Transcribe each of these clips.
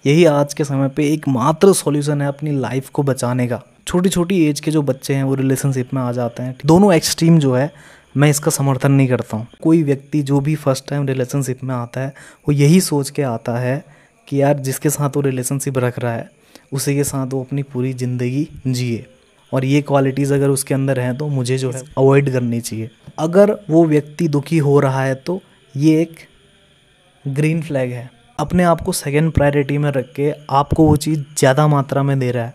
यही आज के समय पे एकमात्र सॉल्यूशन है अपनी लाइफ को बचाने का। छोटी छोटी एज के जो बच्चे हैं वो रिलेशनशिप में आ जाते हैं। दोनों एक्सट्रीम जो है, मैं इसका समर्थन नहीं करता हूँ। कोई व्यक्ति जो भी फर्स्ट टाइम रिलेशनशिप में आता है वो यही सोच के आता है कि यार जिसके साथ वो रिलेशनशिप रख रहा है उसी के साथ वो अपनी पूरी ज़िंदगी जिए, और ये क्वालिटीज़ अगर उसके अंदर हैं तो मुझे जो है अवॉइड करनी चाहिए। अगर वो व्यक्ति दुखी हो रहा है तो ये एक ग्रीन फ्लैग है। अपने आप को सेकंड प्रायोरिटी में रख के आपको वो चीज़ ज़्यादा मात्रा में दे रहा है।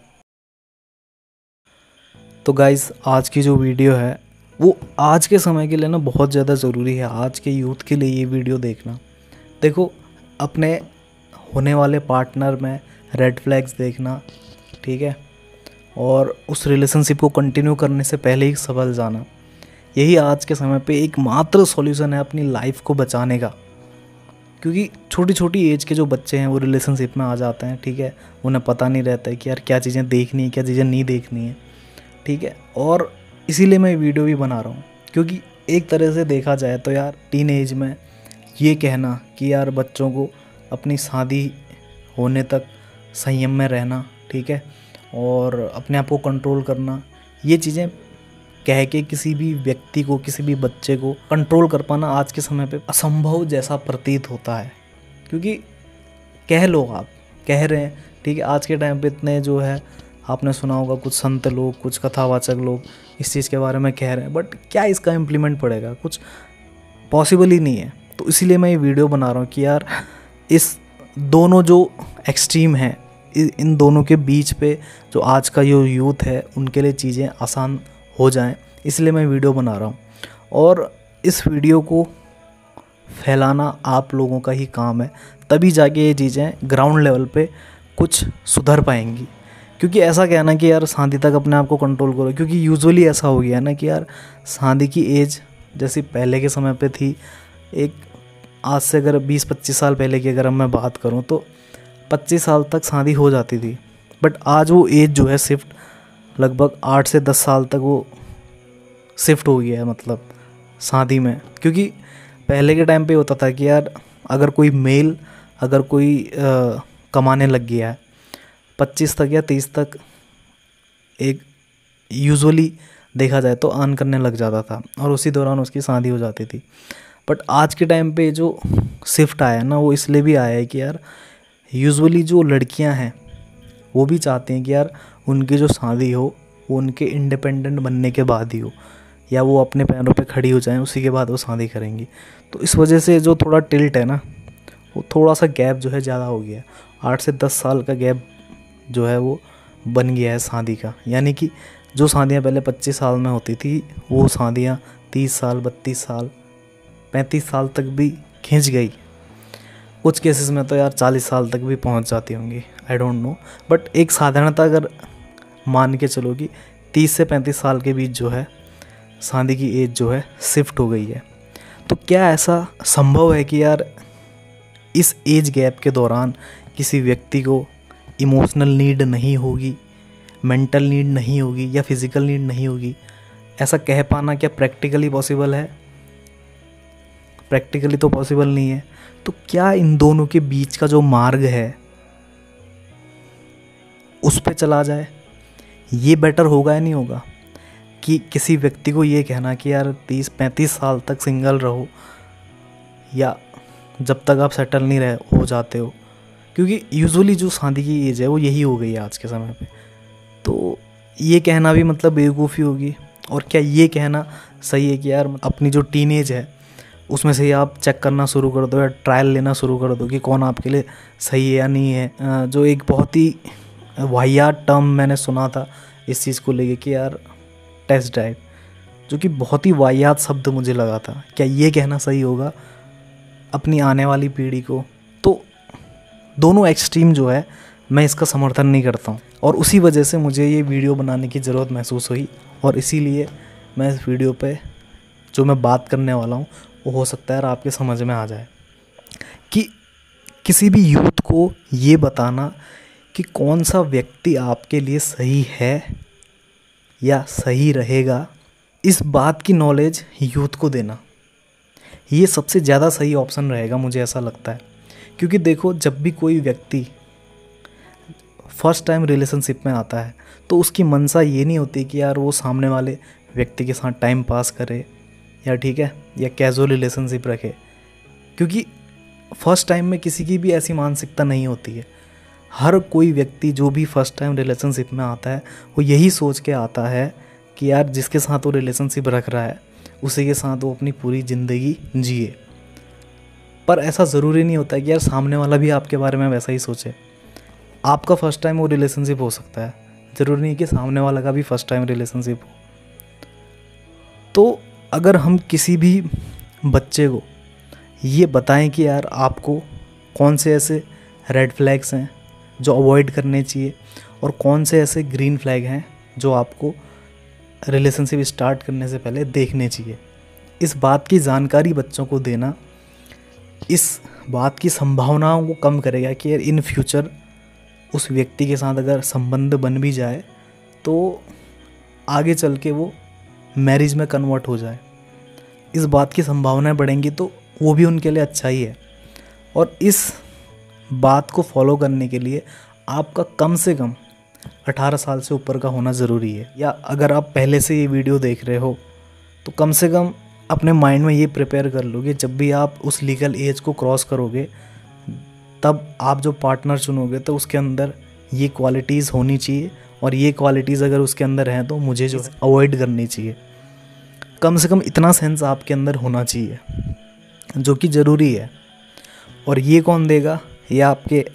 तो गाइस, आज की जो वीडियो है वो आज के समय के लिए ना बहुत ज़्यादा ज़रूरी है। आज के यूथ के लिए ये वीडियो देखना। देखो, अपने होने वाले पार्टनर में रेड फ्लैग्स देखना, ठीक है, और उस रिलेशनशिप को कंटिन्यू करने से पहले ही संभल जाना। यही आज के समय पे एकमात्र सॉल्यूशन है अपनी लाइफ को बचाने का। क्योंकि छोटी छोटी एज के जो बच्चे हैं वो रिलेशनशिप में आ जाते हैं, ठीक है, उन्हें पता नहीं रहता है कि यार क्या चीज़ें देखनी है, क्या चीज़ें नहीं देखनी है, ठीक है। और इसीलिए मैं वीडियो भी बना रहा हूँ, क्योंकि एक तरह से देखा जाए तो यार टीन एज में ये कहना कि यार बच्चों को अपनी शादी होने तक संयम में रहना, ठीक है, और अपने आप को कंट्रोल करना, ये चीज़ें कह के किसी भी व्यक्ति को, किसी भी बच्चे को कंट्रोल कर पाना आज के समय पे असंभव जैसा प्रतीत होता है। क्योंकि कह लो, आप कह रहे हैं, ठीक है, आज के टाइम पे इतने जो है, आपने सुना होगा कुछ संत लोग, कुछ कथावाचक लोग इस चीज़ के बारे में कह रहे हैं, बट क्या इसका इम्प्लीमेंट पड़ेगा? कुछ पॉसिबल ही नहीं है। तो इसीलिए मैं ये वीडियो बना रहा हूँ कि यार इस दोनों जो एक्सट्रीम हैं, इन दोनों के बीच पे जो आज का जो यूथ है उनके लिए चीज़ें आसान हो जाएं, इसलिए मैं वीडियो बना रहा हूँ। और इस वीडियो को फैलाना आप लोगों का ही काम है, तभी जाके ये चीज़ें ग्राउंड लेवल पे कुछ सुधर पाएंगी। क्योंकि ऐसा कहना कि यार शादी तक अपने आप को कंट्रोल करो, क्योंकि यूजुअली ऐसा हो गया है ना कि यार शादी की एज जैसी पहले के समय पे थी, एक आज से अगर 20-25 साल पहले की अगर मैं बात करूँ तो 25 साल तक शादी हो जाती थी। बट आज वो एज जो है शिफ्ट लगभग 8 से 10 साल तक वो शिफ्ट हो गया है, मतलब शादी में। क्योंकि पहले के टाइम पे होता था कि यार अगर कोई मेल अगर कोई कमाने लग गया है 25 तक या 30 तक, एक यूजुअली देखा जाए तो अर्न करने लग जाता था और उसी दौरान उसकी शादी हो जाती थी। बट आज के टाइम पे जो शिफ्ट आया है ना, वो इसलिए भी आया है कि यार यूजुअली जो लड़कियां हैं वो भी चाहती हैं कि यार उनकी जो शादी हो वो उनके इंडिपेंडेंट बनने के बाद ही हो, या वो अपने पैरों पे खड़ी हो जाएं, उसी के बाद वो शादी करेंगी। तो इस वजह से जो थोड़ा टिल्ट है ना, वो थोड़ा सा गैप जो है ज़्यादा हो गया है। 8 से 10 साल का गैप जो है वो बन गया है शादी का। यानी कि जो शादियाँ पहले 25 साल में होती थी वो शादियाँ 30 साल, 32 साल, 35 साल तक भी खींच गई। कुछ केसेस में तो यार 40 साल तक भी पहुंच जाती होंगी, आई डोंट नो। बट एक साधारणता अगर मान के चलो कि 30 से 35 साल के बीच जो है शादी की एज जो है शिफ्ट हो गई है। तो क्या ऐसा संभव है कि यार इस एज गैप के दौरान किसी व्यक्ति को इमोशनल नीड नहीं होगी, मेंटल नीड नहीं होगी, या फिज़िकल नीड नहीं होगी? ऐसा कह पाना क्या प्रैक्टिकली पॉसिबल है? प्रैक्टिकली तो पॉसिबल नहीं है। तो क्या इन दोनों के बीच का जो मार्ग है उस पे चला जाए, ये बेटर होगा या नहीं होगा? कि किसी व्यक्ति को ये कहना कि यार 30-35 साल तक सिंगल रहो, या जब तक आप सेटल नहीं रहे हो जाते हो। क्योंकि यूजुअली जो शादी की एज है वो यही हो गई है आज के समय पे। तो ये कहना भी मतलब बेवकूफ़ी होगी। और क्या ये कहना सही है कि यार अपनी जो टीन एज है उसमें से ही आप चेक करना शुरू कर दो या ट्रायल लेना शुरू कर दो कि कौन आपके लिए सही है या नहीं है? जो एक बहुत ही वाहियात टर्म मैंने सुना था इस चीज़ को लेके कि यार टेस्ट ड्राइव, जो कि बहुत ही वाहियात शब्द मुझे लगा था। क्या ये कहना सही होगा अपनी आने वाली पीढ़ी को? तो दोनों एक्सट्रीम जो है, मैं इसका समर्थन नहीं करता हूँ, और उसी वजह से मुझे ये वीडियो बनाने की ज़रूरत महसूस हुई। और इसीलिए मैं इस वीडियो पे जो मैं बात करने वाला हूँ वो हो सकता है आपके समझ में आ जाए कि किसी भी यूथ को ये बताना कि कौन सा व्यक्ति आपके लिए सही है या सही रहेगा, इस बात की नॉलेज यूथ को देना, ये सबसे ज़्यादा सही ऑप्शन रहेगा, मुझे ऐसा लगता है। क्योंकि देखो, जब भी कोई व्यक्ति फर्स्ट टाइम रिलेशनशिप में आता है तो उसकी मंशा ये नहीं होती कि यार वो सामने वाले व्यक्ति के साथ टाइम पास करे या ठीक है या कैजुअल रिलेशनशिप रखे, क्योंकि फर्स्ट टाइम में किसी की भी ऐसी मानसिकता नहीं होती है। हर कोई व्यक्ति जो भी फर्स्ट टाइम रिलेशनशिप में आता है वो यही सोच के आता है कि यार जिसके साथ वो रिलेशनशिप रख रहा है उसी के साथ वो अपनी पूरी ज़िंदगी जिए। पर ऐसा ज़रूरी नहीं होता कि यार सामने वाला भी आपके बारे में वैसा ही सोचे। आपका फर्स्ट टाइम वो रिलेशनशिप हो सकता है, ज़रूरी नहीं कि सामने वाला का भी फर्स्ट टाइम रिलेशनशिप हो। तो अगर हम किसी भी बच्चे को ये बताएं कि यार आपको कौन से ऐसे रेड फ्लैग्स हैं जो अवॉइड करने चाहिए और कौन से ऐसे ग्रीन फ्लैग हैं जो आपको रिलेशनशिप स्टार्ट करने से पहले देखने चाहिए, इस बात की जानकारी बच्चों को देना इस बात की संभावनाओं को कम करेगा कि यार इन फ्यूचर उस व्यक्ति के साथ अगर संबंध बन भी जाए तो आगे चल के वो मैरिज में कन्वर्ट हो जाए। इस बात की संभावनाएं बढ़ेंगी तो वो भी उनके लिए अच्छा ही है। और इस बात को फॉलो करने के लिए आपका कम से कम 18 साल से ऊपर का होना ज़रूरी है। या अगर आप पहले से ये वीडियो देख रहे हो तो कम से कम अपने माइंड में ये प्रिपेयर कर लोगे, जब भी आप उस लीगल एज को क्रॉस करोगे तब आप जो पार्टनर चुनोगे तो उसके अंदर ये क्वालिटीज़ होनी चाहिए और ये क्वालिटीज़ अगर उसके अंदर हैं तो मुझे जो अवॉइड करनी चाहिए। कम से कम इतना सेंस आपके अंदर होना चाहिए जो कि ज़रूरी है। और ये कौन देगा? ये आपके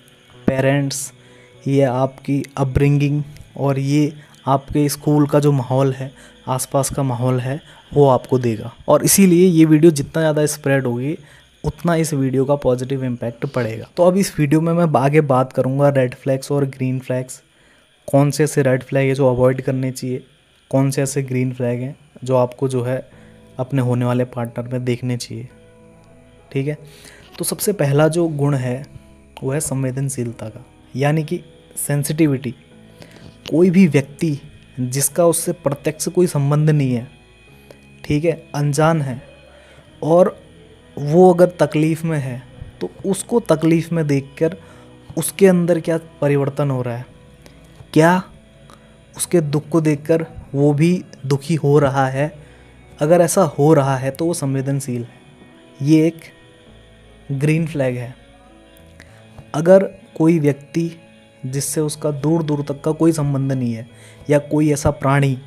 पेरेंट्स, ये आपकी अपब्रिंगिंग और ये आपके स्कूल का जो माहौल है, आसपास का माहौल है, वो आपको देगा। और इसीलिए ये वीडियो जितना ज़्यादा स्प्रेड होगी उतना इस वीडियो का पॉजिटिव इम्पैक्ट पड़ेगा। तो अब इस वीडियो में मैं आगे बात करूँगा रेड फ्लैग्स और ग्रीन फ्लैग्स, कौन से ऐसे रेड फ्लैग है जो अवॉइड करने चाहिए, कौन से ऐसे ग्रीन फ्लैग हैं जो आपको जो है अपने होने वाले पार्टनर में देखने चाहिए। ठीक है, तो सबसे पहला जो गुण है वो है संवेदनशीलता का, यानी कि सेंसिटिविटी। कोई भी व्यक्ति जिसका उससे प्रत्यक्ष कोई संबंध नहीं है, ठीक है, अनजान है, और वो अगर तकलीफ़ में है तो उसको तकलीफ़ में देखकर उसके अंदर क्या परिवर्तन हो रहा है, क्या उसके दुख को देखकर वो भी दुखी हो रहा है, अगर ऐसा हो रहा है तो वो संवेदनशील है। ये एक ग्रीन फ्लैग है। अगर कोई व्यक्ति जिससे उसका दूर दूर तक का कोई संबंध नहीं है या कोई ऐसा प्राणी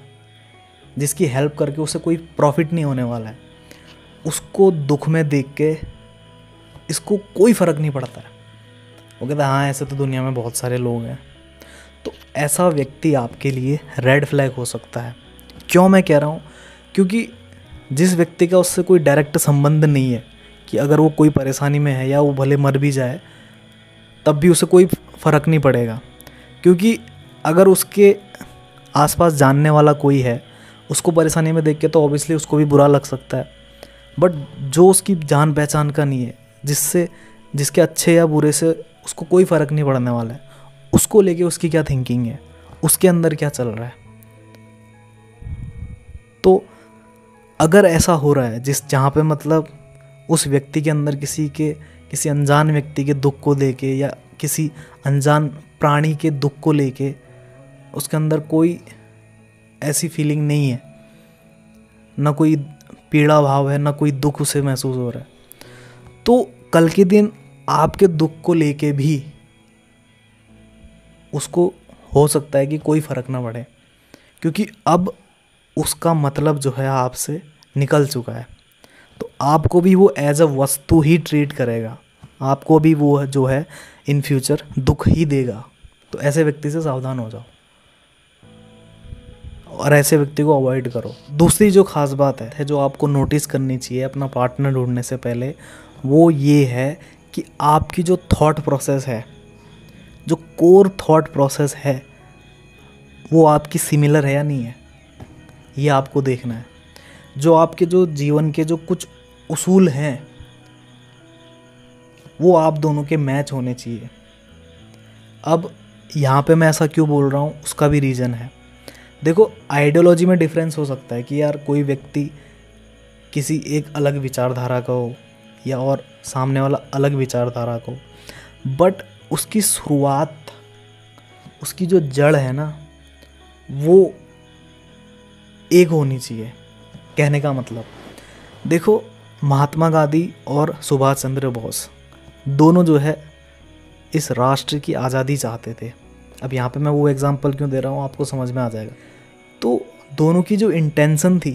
जिसकी हेल्प करके उसे कोई प्रॉफिट नहीं होने वाला है, उसको दुख में देख के इसको कोई फ़र्क नहीं पड़ता है, वो कहता है हाँ ऐसे तो दुनिया में बहुत सारे लोग हैं, तो ऐसा व्यक्ति आपके लिए रेड फ्लैग हो सकता है। क्यों मैं कह रहा हूँ? क्योंकि जिस व्यक्ति का उससे कोई डायरेक्ट संबंध नहीं है कि अगर वो कोई परेशानी में है या वो भले मर भी जाए तब भी उसे कोई फ़र्क नहीं पड़ेगा, क्योंकि अगर उसके आसपास जानने वाला कोई है उसको परेशानी में देख के तो ऑब्वियसली उसको भी बुरा लग सकता है। बट जो उसकी जान पहचान का नहीं है, जिसके अच्छे या बुरे से उसको कोई फ़र्क नहीं पड़ने वाला है, उसको लेके उसकी क्या थिंकिंग है, उसके अंदर क्या चल रहा है। तो अगर ऐसा हो रहा है जहाँ पे मतलब उस व्यक्ति के अंदर किसी अनजान व्यक्ति के दुख को लेके या किसी अनजान प्राणी के दुख को लेके उसके अंदर कोई ऐसी फीलिंग नहीं है, ना कोई पीड़ा भाव है, ना कोई दुख उसे महसूस हो रहा है, तो कल के दिन आपके दुख को लेके भी उसको हो सकता है कि कोई फ़र्क ना पड़े, क्योंकि अब उसका मतलब जो है आपसे निकल चुका है। तो आपको भी वो एज अ वस्तु ही ट्रीट करेगा, आपको भी वो जो है इन फ्यूचर दुख ही देगा। तो ऐसे व्यक्ति से सावधान हो जाओ और ऐसे व्यक्ति को अवॉइड करो। दूसरी जो ख़ास बात है जो आपको नोटिस करनी चाहिए अपना पार्टनर ढूंढने से पहले, वो ये है कि आपकी जो थॉट प्रोसेस है, जो कोर थॉट प्रोसेस है, वो आपकी सिमिलर है या नहीं है, ये आपको देखना है। जो आपके जो जीवन के जो कुछ उसूल हैं वो आप दोनों के मैच होने चाहिए। अब यहाँ पे मैं ऐसा क्यों बोल रहा हूँ उसका भी रीज़न है। देखो, आइडियोलॉजी में डिफरेंस हो सकता है कि यार कोई व्यक्ति किसी एक अलग विचारधारा का हो या और सामने वाला अलग विचारधारा का हो, बट उसकी शुरुआत उसकी जो जड़ है ना वो एक होनी चाहिए। कहने का मतलब देखो, महात्मा गांधी और सुभाष चंद्र बोस दोनों जो है इस राष्ट्र की आज़ादी चाहते थे। अब यहाँ पे मैं वो एग्जांपल क्यों दे रहा हूँ आपको समझ में आ जाएगा। तो दोनों की जो इंटेंशन थी,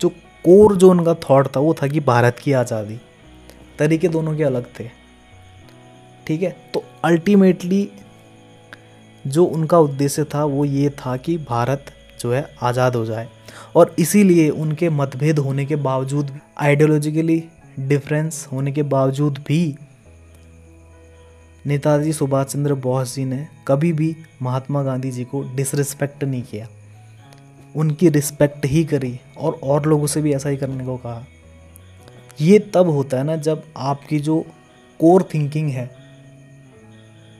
जो कोर जो उनका थॉट था वो था कि भारत की आज़ादी। तरीके दोनों के अलग थे, ठीक है। तो अल्टीमेटली जो उनका उद्देश्य था वो ये था कि भारत जो है आज़ाद हो जाए। और इसीलिए उनके मतभेद होने के बावजूद, आइडियोलॉजिकली डिफरेंस होने के बावजूद भी नेताजी सुभाष चंद्र बोस जी ने कभी भी महात्मा गांधी जी को डिसरिस्पेक्ट नहीं किया, उनकी रिस्पेक्ट ही करी और लोगों से भी ऐसा ही करने को कहा। ये तब होता है ना जब आपकी जो कोर थिंकिंग है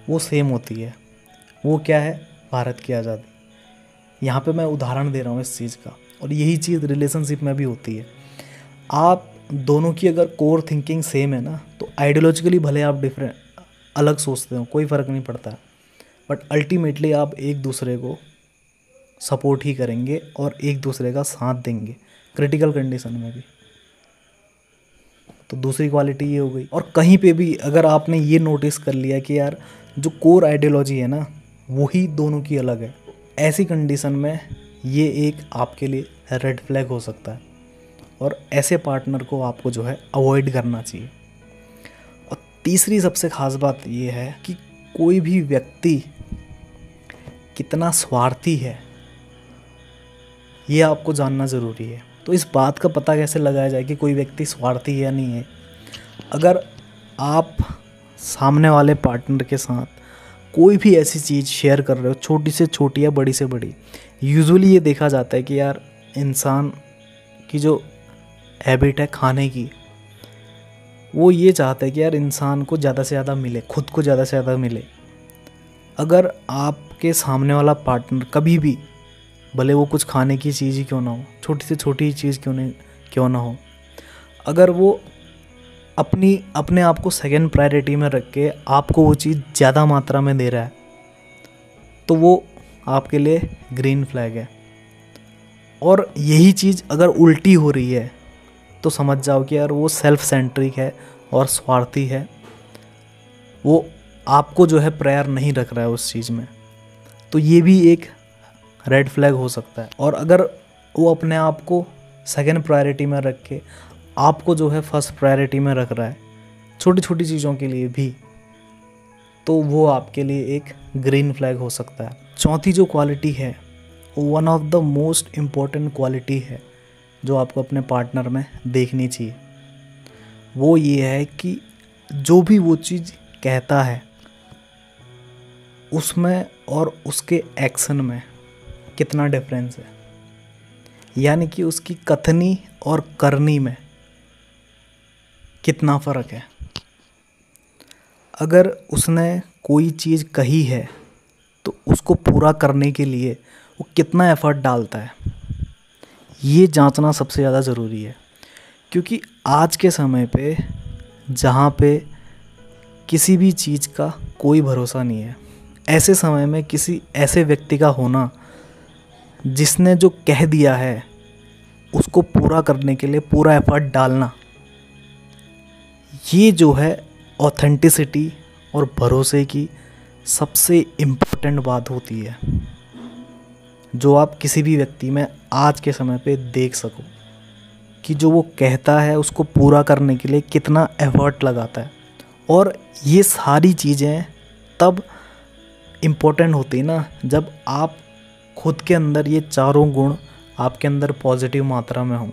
वो सेम होती है। वो क्या है? भारत की आज़ादी। यहाँ पे मैं उदाहरण दे रहा हूँ इस चीज़ का, और यही चीज़ रिलेशनशिप में भी होती है। आप दोनों की अगर कोर थिंकिंग सेम है ना, तो आइडियोलॉजिकली भले आप डिफरेंट अलग सोचते हो, कोई फ़र्क नहीं पड़ता, बट अल्टीमेटली आप एक दूसरे को सपोर्ट ही करेंगे और एक दूसरे का साथ देंगे क्रिटिकल कंडीशन में भी। तो दूसरी क्वालिटी ये हो गई। और कहीं पे भी अगर आपने ये नोटिस कर लिया कि यार जो कोर आइडियोलॉजी है ना वही दोनों की अलग है, ऐसी कंडीशन में ये एक आपके लिए रेड फ्लैग हो सकता है, और ऐसे पार्टनर को आपको जो है अवॉइड करना चाहिए। और तीसरी सबसे ख़ास बात ये है कि कोई भी व्यक्ति कितना स्वार्थी है ये आपको जानना ज़रूरी है। तो इस बात का पता कैसे लगाया जाए कि कोई व्यक्ति स्वार्थी है या नहीं है? अगर आप सामने वाले पार्टनर के साथ कोई भी ऐसी चीज़ शेयर कर रहे हो, छोटी से छोटी या बड़ी से बड़ी, यूजुअली ये देखा जाता है कि यार इंसान की जो हैबिट है खाने की, वो ये चाहता है कि यार इंसान को ज़्यादा से ज़्यादा मिले, खुद को ज़्यादा से ज़्यादा मिले। अगर आपके सामने वाला पार्टनर कभी भी, भले वो कुछ खाने की चीज़ ही क्यों ना हो, छोटी से छोटी चीज़ क्यों ना हो, अगर वो अपने आप को सेकंड प्रायोरिटी में रख के आपको वो चीज़ ज़्यादा मात्रा में दे रहा है, तो वो आपके लिए ग्रीन फ्लैग है। और यही चीज़ अगर उल्टी हो रही है तो समझ जाओ कि यार वो सेल्फ सेंट्रिक है और स्वार्थी है, वो आपको जो है प्रेयर नहीं रख रहा है उस चीज़ में। तो ये भी एक रेड फ्लैग हो सकता है। और अगर वो अपने आप को सेकंड प्रायोरिटी में रख के आपको जो है फर्स्ट प्रायोरिटी में रख रहा है छोटी छोटी चीज़ों के लिए भी, तो वो आपके लिए एक ग्रीन फ्लैग हो सकता है। चौथी जो क्वालिटी है, one of the most important quality है जो आपको अपने पार्टनर में देखनी चाहिए, वो ये है कि जो भी वो चीज़ कहता है उसमें और उसके एक्शन में कितना डिफरेंस है, यानी कि उसकी कथनी और करनी में कितना फ़र्क है। अगर उसने कोई चीज़ कही है तो उसको पूरा करने के लिए वो कितना एफ़र्ट डालता है, ये जांचना सबसे ज़्यादा ज़रूरी है। क्योंकि आज के समय पे जहाँ पे किसी भी चीज़ का कोई भरोसा नहीं है, ऐसे समय में किसी ऐसे व्यक्ति का होना जिसने जो कह दिया है उसको पूरा करने के लिए पूरा एफ़र्ट डालना, ये जो है ऑथेंटिसिटी और भरोसे की सबसे इम्पोर्टेंट बात होती है, जो आप किसी भी व्यक्ति में आज के समय पे देख सको कि जो वो कहता है उसको पूरा करने के लिए कितना एफ़र्ट लगाता है। और ये सारी चीज़ें तब इम्पोर्टेंट होती है ना जब आप खुद के अंदर ये चारों गुण आपके अंदर पॉजिटिव मात्रा में हों।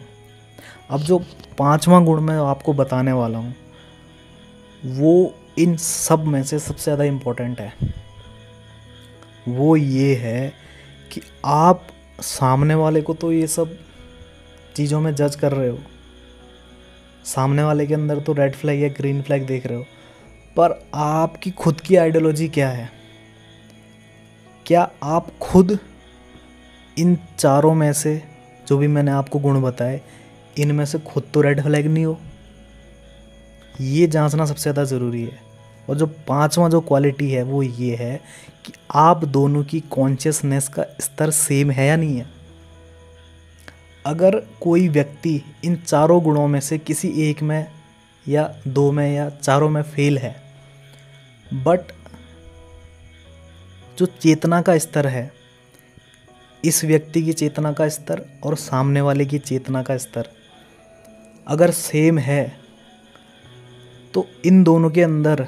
अब जो पांचवा गुण मैं आपको बताने वाला हूँ वो इन सब में से सबसे ज़्यादा इम्पोर्टेंट है। वो ये है कि आप सामने वाले को तो ये सब चीज़ों में जज कर रहे हो, सामने वाले के अंदर तो रेड फ्लैग या ग्रीन फ्लैग देख रहे हो, पर आपकी खुद की आइडियोलॉजी क्या है? क्या आप खुद इन चारों में से, जो भी मैंने आपको गुण बताए, इनमें से खुद तो रेड फ्लैग नहीं हो? ये जांचना सबसे ज़्यादा ज़रूरी है। और जो पांचवा जो क्वालिटी है वो ये है कि आप दोनों की कॉन्शियसनेस का स्तर सेम है या नहीं है। अगर कोई व्यक्ति इन चारों गुणों में से किसी एक में या दो में या चारों में फेल है, बट जो चेतना का स्तर है, इस व्यक्ति की चेतना का स्तर और सामने वाले की चेतना का स्तर अगर सेम है, तो इन दोनों के अंदर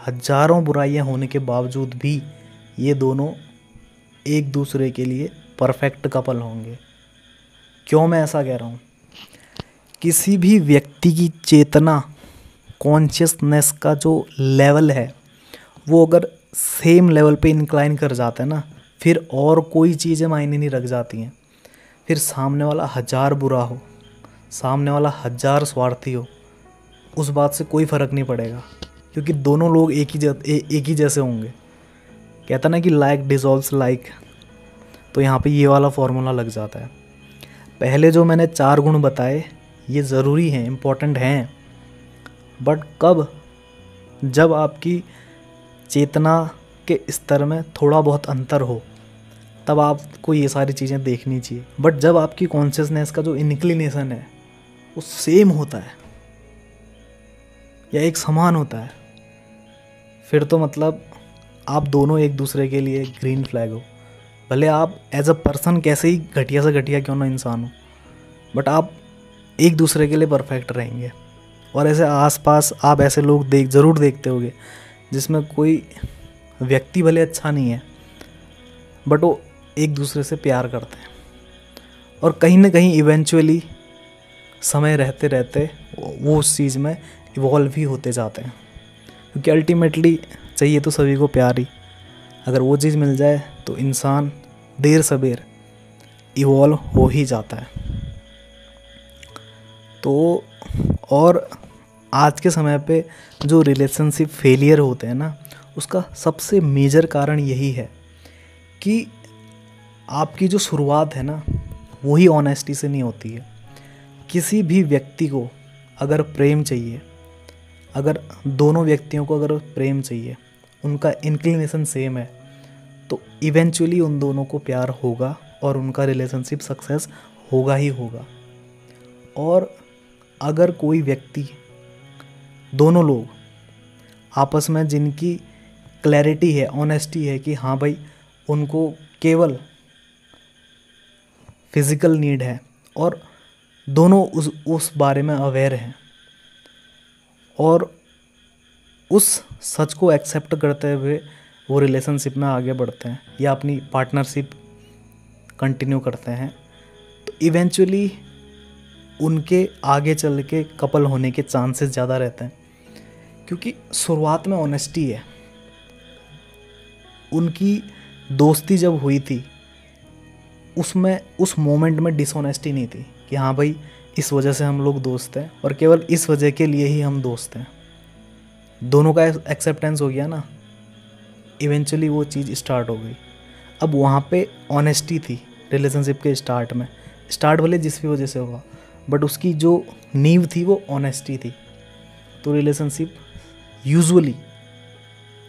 हजारों बुराइयां होने के बावजूद भी ये दोनों एक दूसरे के लिए परफेक्ट कपल होंगे। क्यों मैं ऐसा कह रहा हूँ? किसी भी व्यक्ति की चेतना, कॉन्शियसनेस का जो लेवल है, वो अगर सेम लेवल पे इंक्लाइन कर जाता है ना, फिर और कोई चीज़ें मायने नहीं रख जाती हैं। फिर सामने वाला हजार बुरा हो, सामने वाला हजार स्वार्थी हो, उस बात से कोई फ़र्क नहीं पड़ेगा, क्योंकि दोनों लोग एक ही जैसे होंगे। कहता ना कि लाइक डिसॉल्व्स लाइक, तो यहाँ पे ये वाला फॉर्मूला लग जाता है। पहले जो मैंने 4 गुण बताए ये ज़रूरी हैं, इम्पोर्टेंट हैं, बट कब? जब आपकी चेतना के स्तर में थोड़ा बहुत अंतर हो, तब आपको ये सारी चीज़ें देखनी चाहिए। बट जब आपकी कॉन्शियसनेस का जो इंक्लिनेशन है वो सेम होता है या एक समान होता है, फिर तो मतलब आप दोनों एक दूसरे के लिए ग्रीन फ्लैग हो। भले आप एज अ पर्सन कैसे ही घटिया से घटिया क्यों ना इंसान हो, बट आप एक दूसरे के लिए परफेक्ट रहेंगे। और ऐसे आसपास आप ऐसे लोग ज़रूर देखते होंगे जिसमें कोई व्यक्ति भले अच्छा नहीं है, बट वो एक दूसरे से प्यार करते हैं, और कहीं ना कहीं इवेंचुअली समय रहते रहते वो उस चीज़ में इवॉल्व ही होते जाते हैं, क्योंकि अल्टीमेटली चाहिए तो सभी को प्यार ही। अगर वो चीज़ मिल जाए तो इंसान देर सबेर इवॉल्व हो ही जाता है। तो और आज के समय पे जो रिलेशनशिप फेलियर होते हैं ना, उसका सबसे मेजर कारण यही है कि आपकी जो शुरुआत है ना, वही ऑनेस्टी से नहीं होती है। किसी भी व्यक्ति को अगर प्रेम चाहिए, अगर दोनों व्यक्तियों को अगर प्रेम चाहिए, उनका इंक्लिनेशन सेम है, तो इवेंचुअली उन दोनों को प्यार होगा और उनका रिलेशनशिप सक्सेस होगा ही होगा। और अगर कोई व्यक्ति, दोनों लोग आपस में जिनकी क्लैरिटी है, ऑनेस्टी है कि हाँ भाई उनको केवल फिज़िकल नीड है और दोनों उस बारे में अवेयर हैं और उस सच को एक्सेप्ट करते हुए वो रिलेशनशिप में आगे बढ़ते हैं या अपनी पार्टनरशिप कंटिन्यू करते हैं, तो इवेंचुअली उनके आगे चल के कपल होने के चांसेस ज़्यादा रहते हैं, क्योंकि शुरुआत में ऑनेस्टी है। उनकी दोस्ती जब हुई थी उसमें उस मोमेंट में डिसऑनेस्टी नहीं थी कि हाँ भाई इस वजह से हम लोग दोस्त हैं और केवल इस वजह के लिए ही हम दोस्त हैं। दोनों का एक्सेप्टेंस हो गया ना, इवेंचुअली वो चीज़ स्टार्ट हो गई। अब वहाँ पे ऑनेस्टी थी रिलेशनशिप के स्टार्ट में, स्टार्ट भले जिस भी वजह से हुआ, बट उसकी जो नींव थी वो ऑनेस्टी थी, तो रिलेशनशिप यूजुअली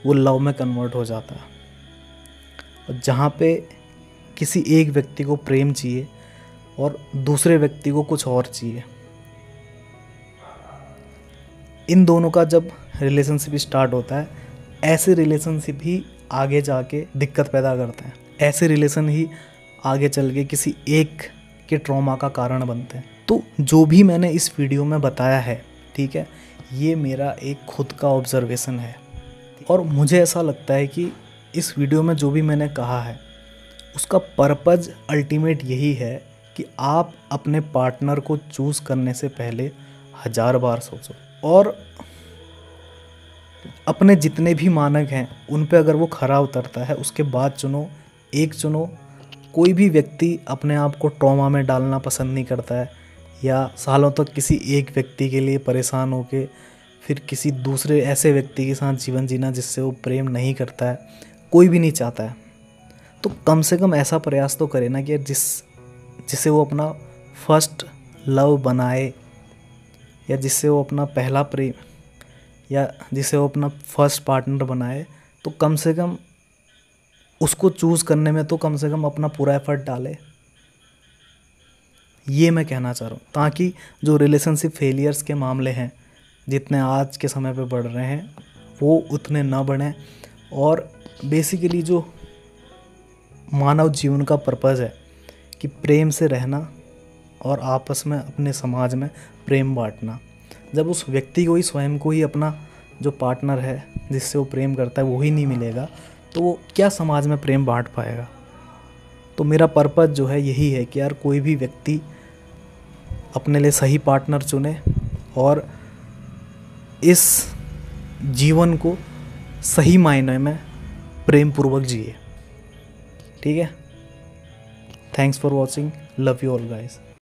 वो लव में कन्वर्ट हो जाता है। और जहाँ पे किसी एक व्यक्ति को प्रेम चाहिए और दूसरे व्यक्ति को कुछ और चाहिए, इन दोनों का जब रिलेशनशिप स्टार्ट होता है, ऐसे रिलेशनशिप ही आगे जाके दिक्कत पैदा करते हैं। ऐसे रिलेशन ही आगे चल के किसी एक के ट्रॉमा का कारण बनते हैं। तो जो भी मैंने इस वीडियो में बताया है, ठीक है, ये मेरा एक खुद का ऑब्जर्वेशन है और मुझे ऐसा लगता है कि इस वीडियो में जो भी मैंने कहा है उसका पर्पज़ अल्टीमेट यही है कि आप अपने पार्टनर को चूज़ करने से पहले 1000 बार सोचो और अपने जितने भी मानक हैं उन पे अगर वो खरा उतरता है उसके बाद चुनो, एक चुनो। कोई भी व्यक्ति अपने आप को ट्रॉमा में डालना पसंद नहीं करता है या सालों तक किसी एक व्यक्ति के लिए परेशान होके फिर किसी दूसरे ऐसे व्यक्ति के साथ जीवन जीना जिससे वो प्रेम नहीं करता है, कोई भी नहीं चाहता है। तो कम से कम ऐसा प्रयास तो करे ना कि जिसे वो अपना फर्स्ट लव बनाए या जिससे वो अपना पहला प्रेम या जिसे वो अपना फर्स्ट पार्टनर बनाए, तो कम से कम उसको चूज़ करने में तो कम से कम अपना पूरा एफर्ट डाले। ये मैं कहना चाह रहा हूँ, ताकि जो रिलेशनशिप फेलियर्स के मामले हैं जितने आज के समय पे बढ़ रहे हैं वो उतने ना बढ़ें। और बेसिकली जो मानव जीवन का पर्पज़ है कि प्रेम से रहना और आपस में अपने समाज में प्रेम बांटना, जब उस व्यक्ति को ही, स्वयं को ही अपना जो पार्टनर है जिससे वो प्रेम करता है वो ही नहीं मिलेगा, तो वो क्या समाज में प्रेम बांट पाएगा। तो मेरा पर्पज़ जो है यही है कि यार कोई भी व्यक्ति अपने लिए सही पार्टनर चुने और इस जीवन को सही मायने में प्रेम पूर्वक जिए। ठीक है, thanks for watching, love you all guys.